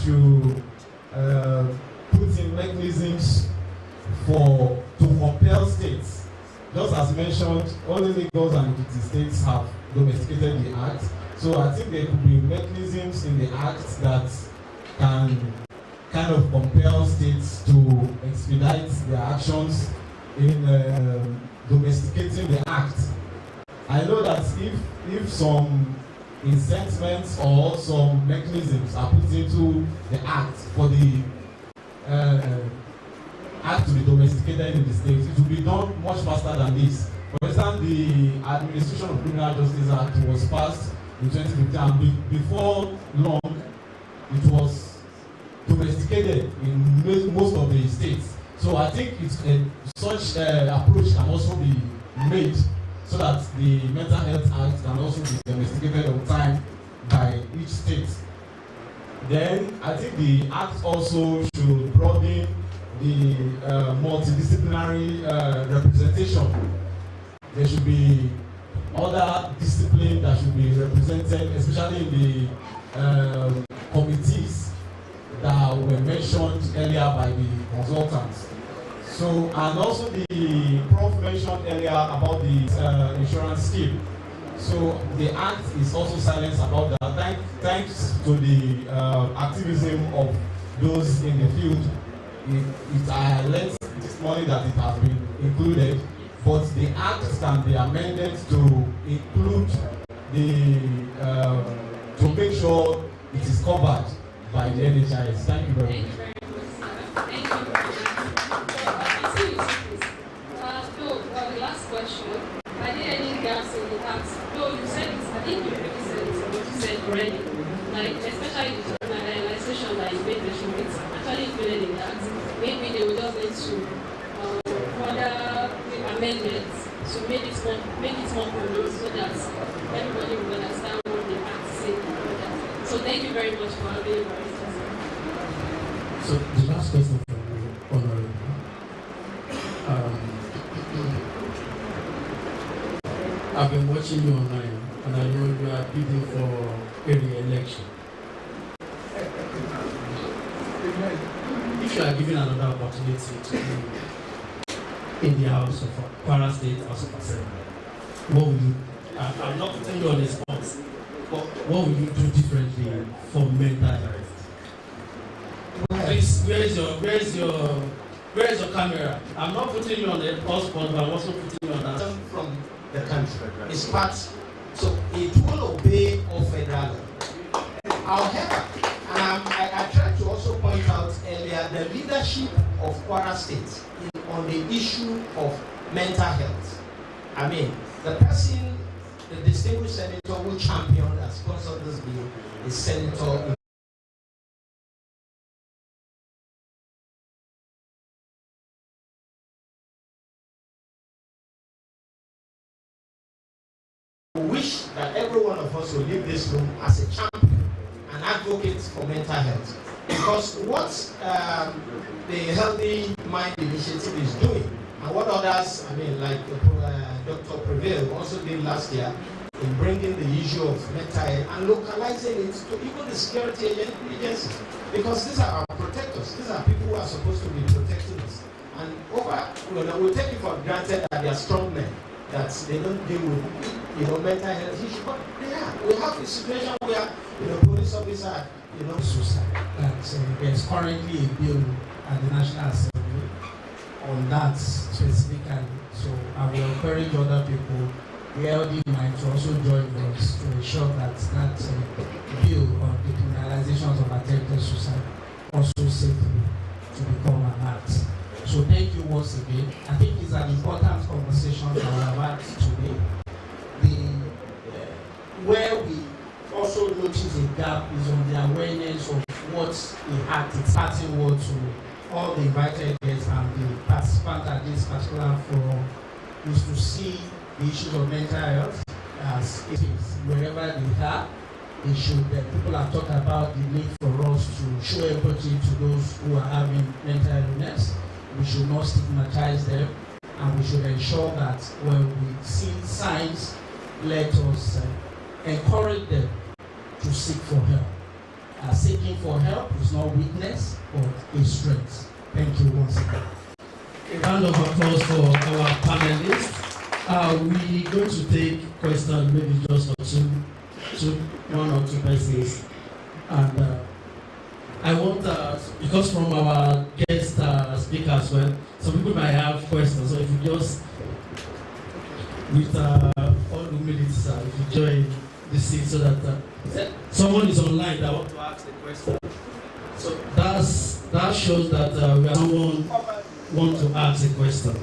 should put in mechanisms to compel states. Just as mentioned, only Lagos and the states have domesticated the act. So I think there could be mechanisms in the act that can kind of compel states to expedite their actions in domesticating the act. I know that if some incentives or some mechanisms are put into the act for the act to be domesticated in the states, it will be done much faster than this. For instance, the Administration of Criminal Justice Act was passed in 2015, and before long, it was domesticated in most of the states. So I think such approach can also be made so that the Mental Health Act can also be domesticated over time by each state. Then I think the Act also should broaden the multidisciplinary representation. There should be other disciplines that should be represented, especially in the committees that were mentioned earlier by the consultants. So, and also the Prof mentioned earlier about the insurance scheme. So the Act is also silent about that. Thanks to the activism of those in the field, I learned this morning that it has been included, but the Act can be amended to include to make sure it is covered by the NHIS. Thank you very much. The last question. Are there any gaps in the Act? No, you said it. I think you said already. Like, especially the criminalization that you made mention, it's actually included in the Act. Maybe they will just need to further amendments to make it more clear so that everybody will understand what the Act says. So thank you very much for having me. So the last question from you, Honorable. I've been watching you online, and I know you are bidding for a re-election. If you are given another opportunity to be in the House of Kwara State House of Assembly, what will you? I'm not putting you on the spot, but what will you do differently for mental health? Please, where is your camera? I'm not putting you on the spot, but I'm also putting you on that. From the country is part, so it will obey all federal law. However, I tried to also point out earlier the leadership of Kwara State on the issue of mental health. I mean, the person, the distinguished senator who championed and sponsored this bill is Senator. Wish that every one of us will leave this room as a champion and advocate for mental health. Because what the Healthy Mind Initiative is doing, and what others, I mean, like Dr. Prevail also did last year, in bringing the issue of mental health and localizing it to even the security agencies. Because these are our protectors. These are people who are supposed to be protecting us. And we take it for granted that they are strong men, that they don't deal with mental health issues, but they are. We have a situation where police officers suicide. There's currently a bill at the National Assembly on that specifically. So I will encourage other people, the HealthyMinds, to also join us to ensure that that bill on the criminalization of attempted suicide also safely to become an act. So thank you once again. I think it's an important conversation that we have had today. Where we also notice a gap is on the awareness of what the act is. Starting word to all the invited guests and the participants at this particular forum is to see the issues of mental health as it is. Wherever they are, they should, people have talked about the need for us to show empathy to those who are having mental illness. We should not stigmatize them, and we should ensure that when we see signs, let us encourage them to seek for help. seeking for help is not weakness, but a strength. Thank you once again. A round of applause for our panelists. We're going to take questions, maybe just for one or two persons. And I want, because from our guest speaker as well, some people might have questions. So if you just, with all humility, sir, if you join the seat so that someone is online that wants to ask a question. So that shows that we are someone want to ask a question.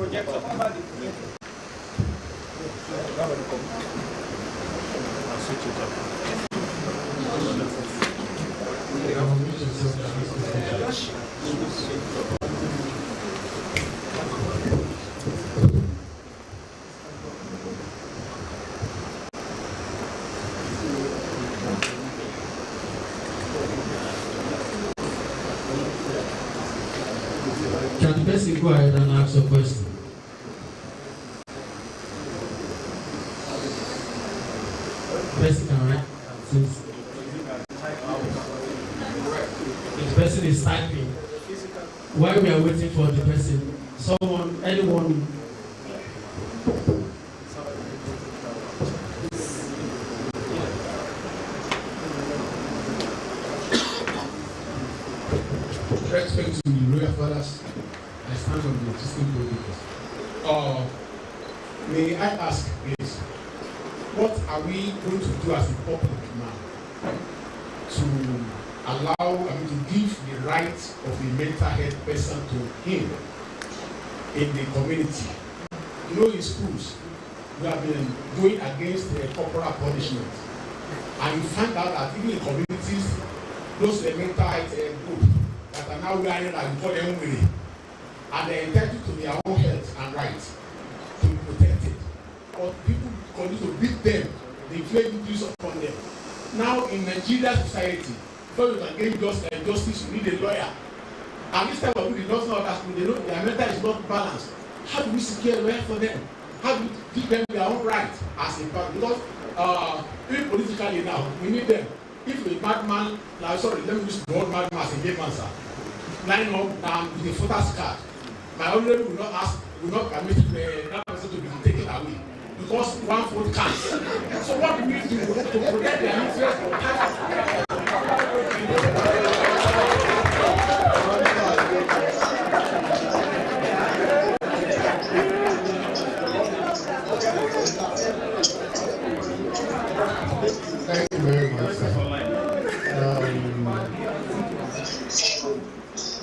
Can the person go ahead and ask your question? The person can write since the person is typing. While we are waiting for the person, anyone. Respect to the royal fathers, I stand on the existing protocols. May I ask, please, what are we going to do as a public now to allow, to give the right of a mental health person to him in the community? You know, in schools, we have been going against the corporal punishment, and you find out that even in communities, those mental health group that are now wearing like we call them women, and they're entitled to their own health and rights to be protected. But people continue to beat them, they inflict abuse upon them. Now in Nigeria society, before you can get justice, you need a lawyer. And this type of people, they don't know that they know their mental is not balanced. How do we secure a lawyer for them? How do we give them their own right as a part? Because even politically now, we need them. If a madman, let me use the word madman as a gay man, sir, line up with the photos card, my owner will not permit that person to be taken away because one vote counts. So what do we do to protect their interest? Thank you very much, sir.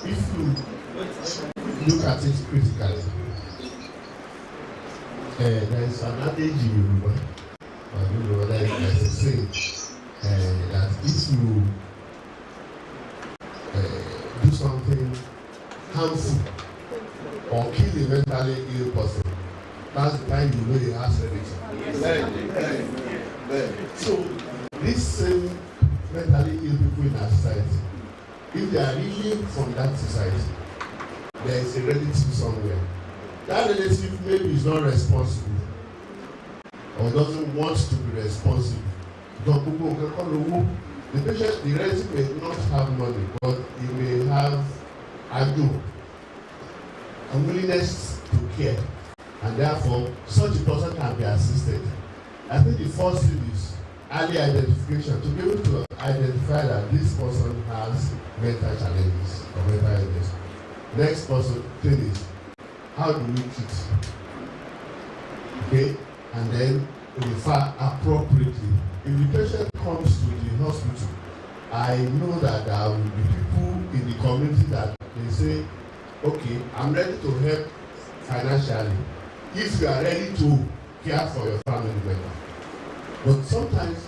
If you look at it critically, there is an adage in Yoruba, I don't know whether it's a saying, that if you do something harmful or kill a mentally ill person, that's the time you know he has everything. So, these same mentally ill people in our society, if they are reeling from that society, there is a relative somewhere. That relative maybe is not responsible or doesn't want to be responsible. The patient, the relative may not have money, but he may have a willingness to care, and therefore such a person can be assisted. I think the first thing is early identification, to be able to identify that this person has mental challenges or mental illness. Next person thing is, how do we treat? Okay, and then refer appropriately. If the patient comes to the hospital, I know that there will be people in the community that they say, okay, I'm ready to help financially if you are ready to care for your family member. But sometimes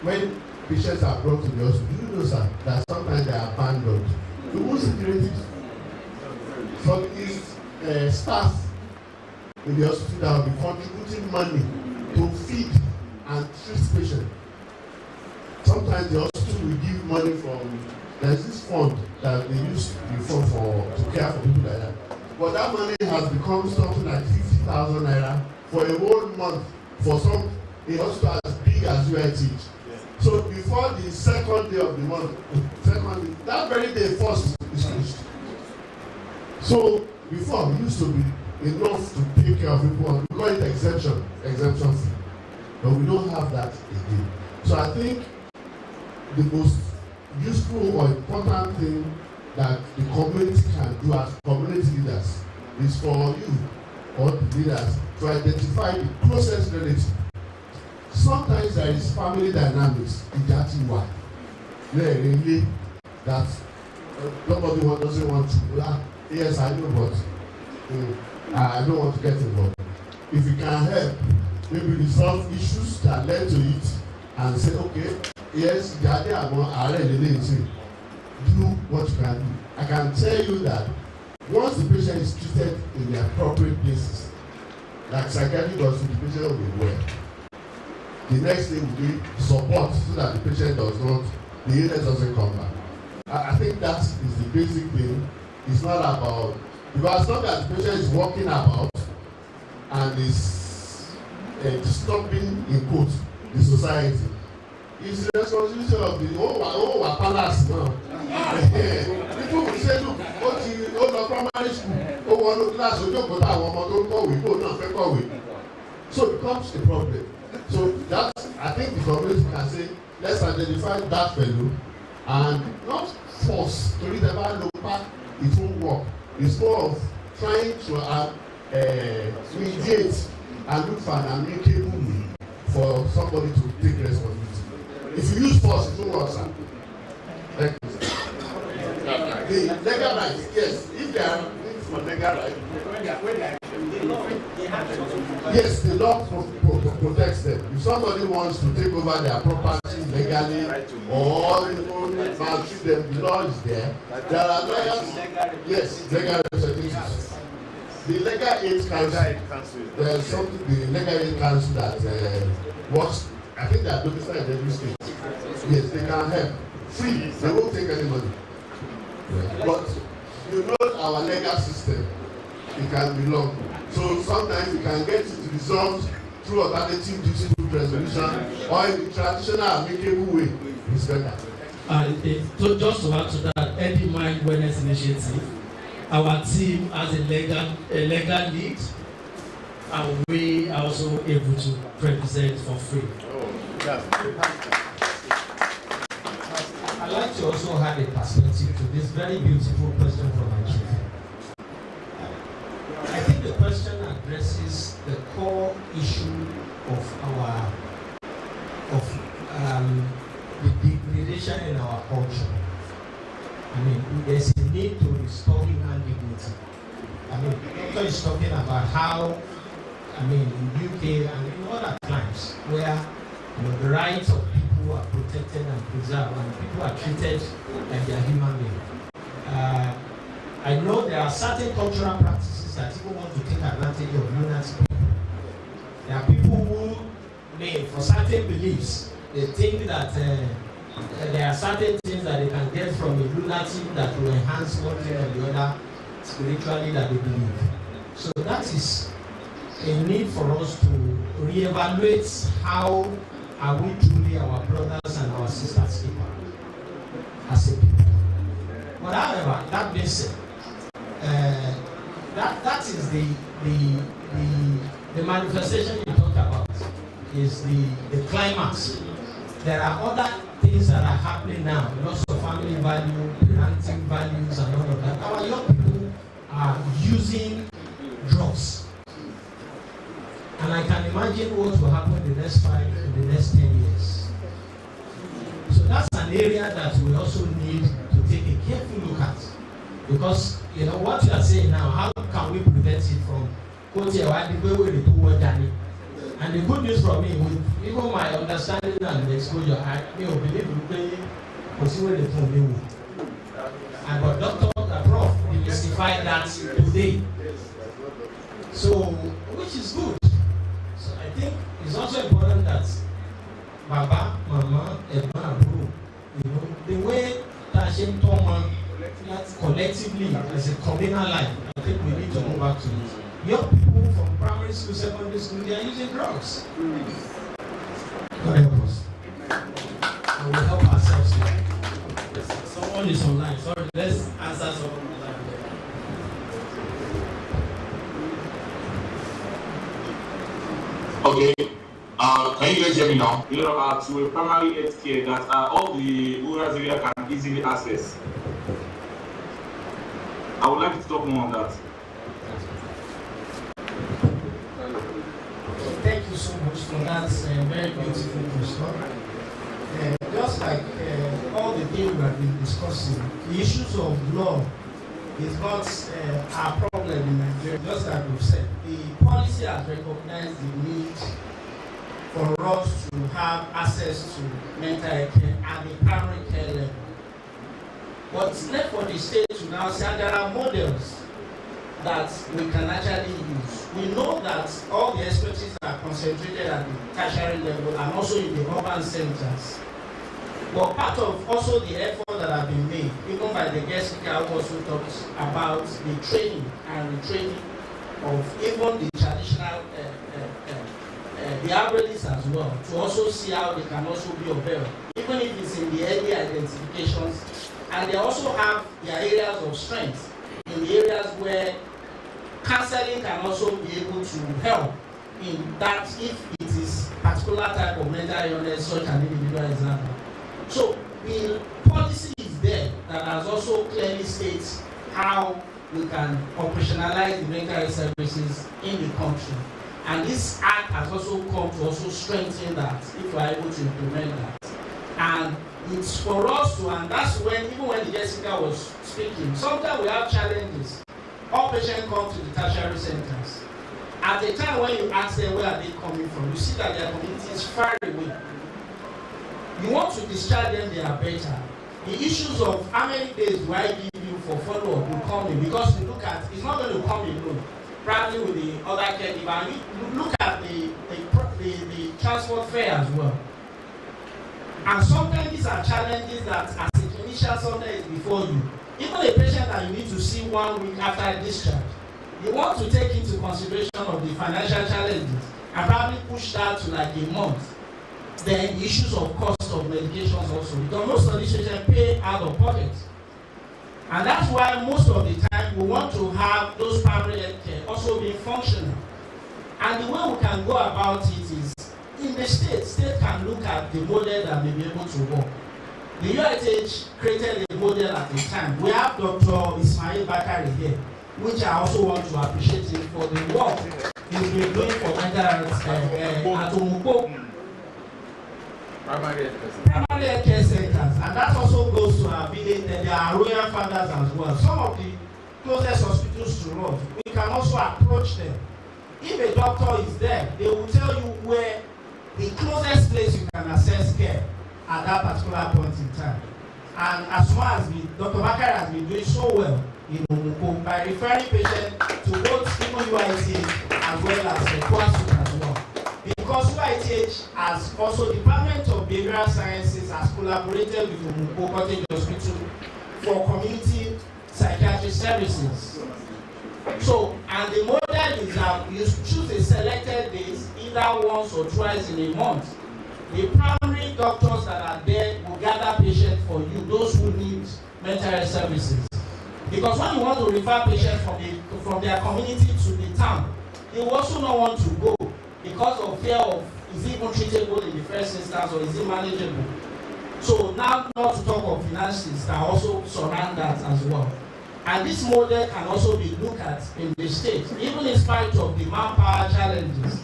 when patients are brought to the hospital, you know, sir, that sometimes they are abandoned. The most security from his staff in the hospital that will be contributing money to feed and treat patients. Sometimes the hospital will give money from, there's this fund that they use before to care for people like that. But that money has become something like 50,000 naira for a whole month for some a hospital as big as UIT. So before the second day of the month, that very day first is finished. So before we used to be enough to take care of people, we call it exemption fee. But we don't have that again. So I think the most useful or important thing that the community can do as community leaders is for you or the leaders to identify the closest relative. Sometimes there is family dynamics in that one. Really, that nobody doesn't want to. Yes, I know, but I don't want to get involved. If you can help, maybe resolve issues that led to it, and say, okay, yes, do what you can do. I can tell you that once the patient is treated in the appropriate places, like psychiatric hospital, the patient will be well. The next thing will be support so that the patient does not, the illness doesn't come back. I think that is the basic thing. It's not about, because as long as the patient is walking about and is disturbing, in quotes, the society, it's the responsibility of the whole palace now. People will say, look, the primary school, one class, so it becomes a problem. So that, I think the community can say, let's identify that fellow and not force to read about local, it won't work. It's more of trying to mediate and look for an amicable way for somebody to take responsibility. If you use force, it won't work, sir. Thank you, sir. The legal rights, yes, if they are for legal rights, yes, the law protects them. If somebody wants to take over their property legally or maltreat them, the law is there. There are lawyers, yes, legal representatives. The legal aid council, there's something, the legal aid council that works, I think they are domiciled in every state. Yes, they can help. Free, they won't take any money. But you know our legal system, it can be long. So sometimes you can get it resolved through alternative dispute resolution or in the traditional amicable way. It's better. So just to add to that, HealthyMinds Wellness Initiative, our team has a legal lead, and we are also able to represent for free. I'd like to also add a perspective to this very beautiful question from my chief. I think the question addresses the core issue of the degradation in our culture. I mean, there's a need to restore human dignity. I mean, the doctor is talking about how, I mean, in UK and in other climes where the rights of people are protected and preserved and people are treated like they are human beings. I know there are certain cultural practices that people want to take advantage of lunatic people. There are people who may, for certain beliefs, they think that there are certain things that they can get from a lunatic that will enhance one thing or the other spiritually that they believe. So that is a need for us to reevaluate how are we truly our brothers and our sisters people as a people. But however, that being said, that is the manifestation you talked about is the climax. There are other things that are happening now, lots of family value, parenting values and all of that. Our young people are using drugs. And I can imagine what will happen in the next 5, in the next 10 years. So that's an area that we also need to take a careful look at. Because, what you are saying now, how can we prevent it from and the good news for me, with even my understanding and the exposure, I believe we pay consider the phone. And but Dr. Prof demystified that today. So, which is good. So I think it's also important that Baba, Mama, Ebma, Bro, the way Tashin Toma collectively as a communal life, I think we need to go back to it. Young people from primary school, secondary school, they are using drugs. God help us. answer some of that. Okay. Can you guys hear me now? You know, to a primary health care that all the rural area can easily access. I would like to talk more on that. Thank you so much for that very beautiful question. Just like all the things we have been discussing, the issues of law is not our problem in Nigeria. Just like we've said, the policy has recognized the need for us to have access to mental health care at the primary care level. But it's left for the state to now say there are models that we can actually use. We know that all the expertise are concentrated at the tertiary level and also in the urban centers. But part of also the effort that have been made, even by the guest speaker who also talks about the training and retraining of even the traditional the elderlies as well, to also see how they can also be of help, even if it's in the early identifications. And they also have their areas of strength in the areas where counseling can also be able to help in that if it is particular type of mental illness such an individual is having. So the policy is there that has also clearly states how we can operationalize the mental health services in the country. And this act has also come to also strengthen that if we are able to implement that. And it's for us to, and that's when, even when Jessica was speaking, sometimes we have challenges. All patients come to the tertiary centers. At the time when you ask them where are they coming from, you see that their community is far away. You want to discharge them, they are better. The issues of how many days do I give you for follow-up will come in, because you look at, it's not going to come alone, probably with the other caregiver. And you look at the transport fare as well. And sometimes these are challenges that as a clinician sometimes is before you. Even a patient that you need to see 1 week after discharge, you want to take into consideration of the financial challenges and probably push that to like a month. Then the issues of cost of medications also, because most of these patients pay out of pocket. And that's why most of the time we want to have those primary health care also being functional. And the way we can go about it is, in the state can look at the model that may be able to work. The UITH created a model at the time. We have Dr. Ismail Bakari here, which I also want to appreciate him for the work he's been doing for mental health at Omupo. Primary health care centers. And that also goes to our village, and there are royal fathers as well. Some of the closest hospitals to us, we can also approach them. If a doctor is there, they will tell you where the closest place you can access care at that particular point in time. And as far as Dr. Bakari has been doing so well in Omupo by referring patients to both even UITH as well as Kwasu as well. Because UITH has also, Department of Behavioral Sciences has collaborated with Omupo Cottage Hospital for community psychiatry services. So, and the model is that you choose a selected days, either once or twice in a month. The primary doctors that are there will gather patients for you, those who need mental health services. Because when you want to refer patients from their community to the town, they will also not want to go because of fear of, is it even treatable in the first instance or is it manageable? So now, not to talk of finances that also surround that as well. And this model can also be looked at in the state, even in spite of the manpower challenges.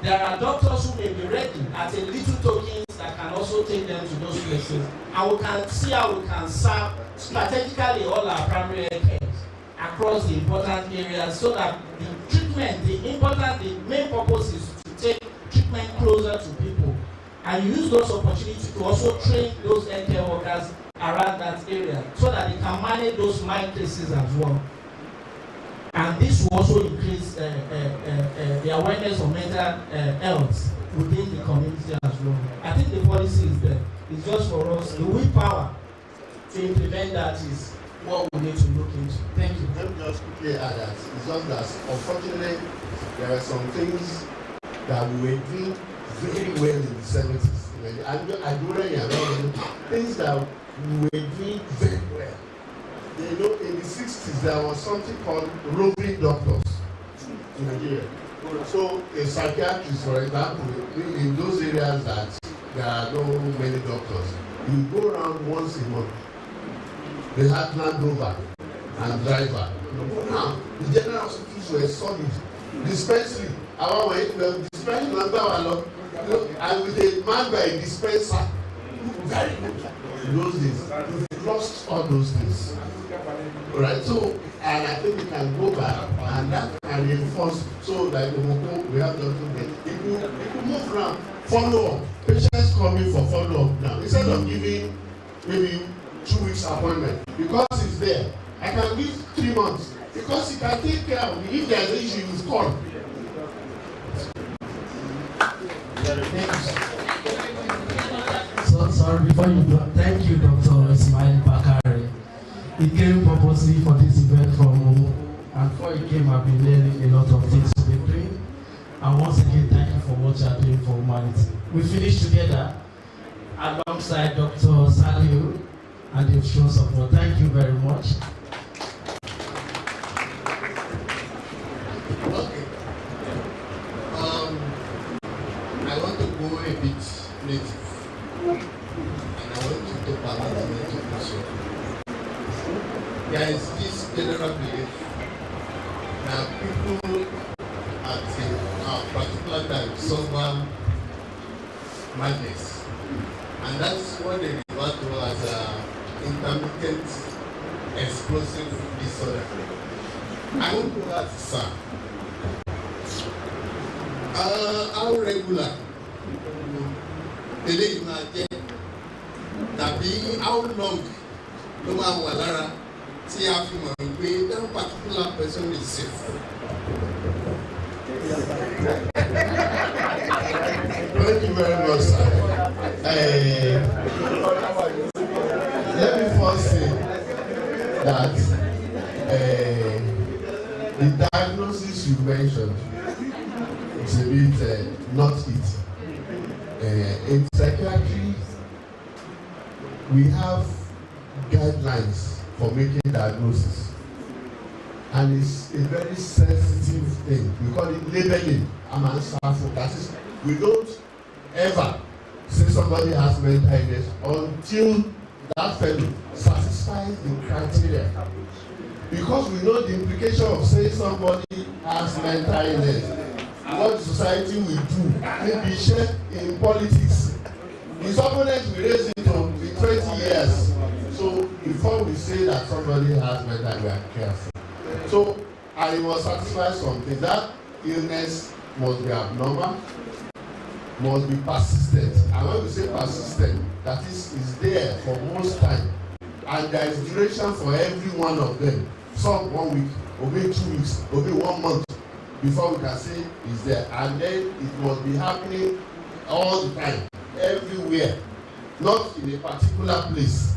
There are doctors who may be ready at a little tokens that can also take them to those places. And we can see how we can serve strategically all our primary health care across the important areas so that the treatment, the main purpose is to take treatment closer to people. And use those opportunities to also train those healthcare workers around that area so that they can manage those mild cases as well. And this will also increase the awareness of mental health within the community as well. I think the policy is there. It's just for us, the willpower to implement that is what we need to look into. Thank you. Let me just quickly add that. It's just that, unfortunately, there are some things that we were doing very well in the 70s. I do things that we were doing very well. You know, in the 60s, there was something called roving doctors in Nigeria. So, a psychiatrist, for example, in those areas that there are no many doctors, you go around once a month. They had Land Rover and driver. Now, the general hospitals were solid. Dispensary, our way, dispensary number and with a man by a dispenser. Very good. In those days, we've lost all those things. Right, so, and I think we can go back and that can reinforce. So, like we have doctors, people move around, follow up. Patients coming for follow up now. Instead of giving maybe 2 weeks appointment, because it's there, I can give 3 months because he can take care of me. If there's an issue, he's called. So sorry, before you go, thank you, Dr. Ismail Bakari. He came purposely for this event from Momo, and before he came, I've been learning a lot of things to be doing. And once again, thank you for what you are doing for humanity. We finished together alongside Dr. Saliu, and they've shown support. Thank you very much. Okay. I want to go a bit native. And I want to talk about mental. There is this general belief that people at a particular time suffer madness. And that's what they refer to as intermittent explosive disorder. I want to ask, sir, how regular eléyìí máa jẹ́ tàbí how long ló máa wà lára tí a fi mọ̀ pé that particular person is safe. Thank you very much, sir. Let me first say that the diagnosis you mentioned is a bit not it. In psychiatry, we have guidelines for making diagnosis, and it's a very sensitive thing. We call it labeling. That is, we don't ever say somebody has mental illness until that fellow satisfies the criteria. Because we know the implication of saying somebody has mental illness. What society will do, maybe share in politics. His opponent will raise it on in 20 years. So before we say that somebody has mental illness, we are careful. So I must satisfy something. That illness must be abnormal, must be persistent. And when we say persistent, that is there for most time. And there is duration for every one of them. Some 1 week, or maybe 2 weeks, or maybe 1 month. Before we can say it's there, and then it must be happening all the time, everywhere, not in a particular place.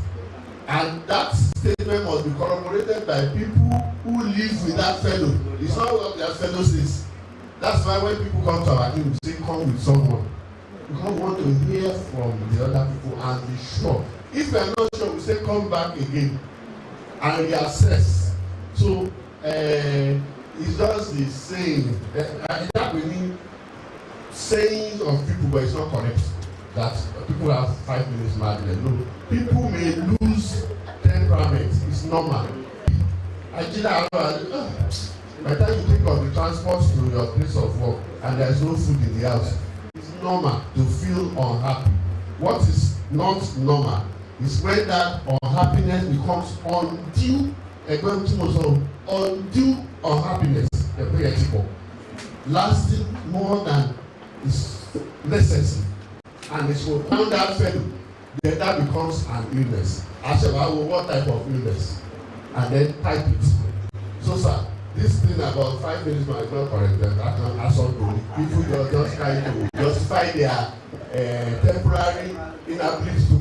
And that statement must be corroborated by people who live with that fellow. It's not what their fellow says. That's why when people come to our team, we say come with someone. Because we want to hear from the other people and be sure. If we are not sure, we say come back again and reassess. So, it's just the saying that we need sayings of people, but it's not correct that people have 5 minutes madness. No, people may lose temperament. It's normal. By the time you think of the transport to your place of work and there's no food in the house, it's normal to feel unhappy. What is not normal is when that unhappiness becomes undue unhappiness, lasting more than is necessary, and it's for that fellow, then that becomes an illness. Ask about what type of illness, and then type it. So, sir, this thing about 5 minutes is not correct. That's all good. People just trying to justify their temporary inability to